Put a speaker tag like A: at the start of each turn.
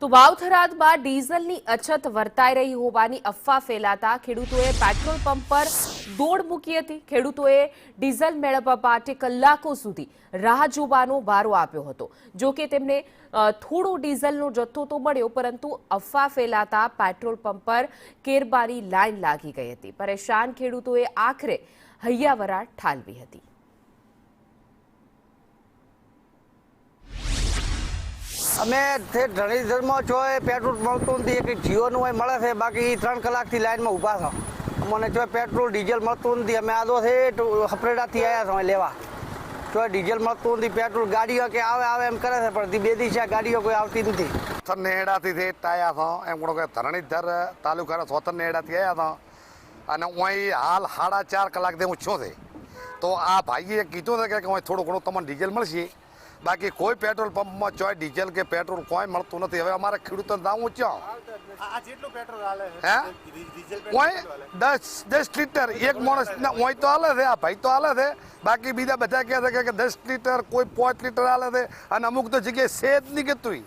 A: તો વાવથરાદમાં ડીઝલની અછત વર્તાઈ રહી હોવાની અફવા ફેલાતા ખેડૂતોએ પેટ્રોલ પંપ પર દોડ મૂકી હતી। ખેડૂતોએ ડીઝલ મેળવવા માટે કલાકો સુધી રાહ જોવાનો વારો આપ્યો હતો। જો કે તેમને થોડો ડીઝલનો જથ્થો તો મળ્યો, પરંતુ અફવા ફેલાતા પેટ્રોલ પંપ પર કેરબાની લાઈન લાગી ગઈ હતી। પરેશાન ખેડૂતોએ આખરે હૈયાવરા ઠાલવી હતી।
B: અમે ધણીધરમાં ચોય પેટ્રોલ મળતું નથી, એક જીઓનું હોય મળે છે, બાકી 3 કલાકથી લાઈનમાં ઊભા છો। અમને ચોય પેટ્રોલ ડીઝલ મળતું નથી। અમે આદો છે હપરેડાથી આવ્યા છો લેવા, ચોય ડીઝલ મળતું નથી। પેટ્રોલ ગાડીઓ કે આવે એમ કરે છે, પણ 2 દિવસ ગાડીઓ કોઈ આવતી નથી।
C: નેડાથી આવ્યા છો એમ કહો કે ધરણીધર તાલુકાના સોતર નેડાથી આવ્યા હતા અને અહીં હાલ 4.5 કલાકથી હું છું છે। તો આ ભાઈએ કીધું છે કે થોડું ઘણું તમને ડીઝલ મળશે, બાકી કોઈ પેટ્રોલ પંપમાં ચોય ડીઝલ કે પેટ્રોલ કોઈ મળતું નથી। હવે અમારે ખેડૂતોને દાવું ચો હે 10 લીટર એક માણસને ઓય તો હાલે છે, આ ભાઈ તો હાલે છે, બાકી બીજા બધા કહે છે કે 10 લીટર કોઈ 5 લીટર હાલે છે, અને અમુક તો જગ્યાએ છે જ નહીં કહેતું।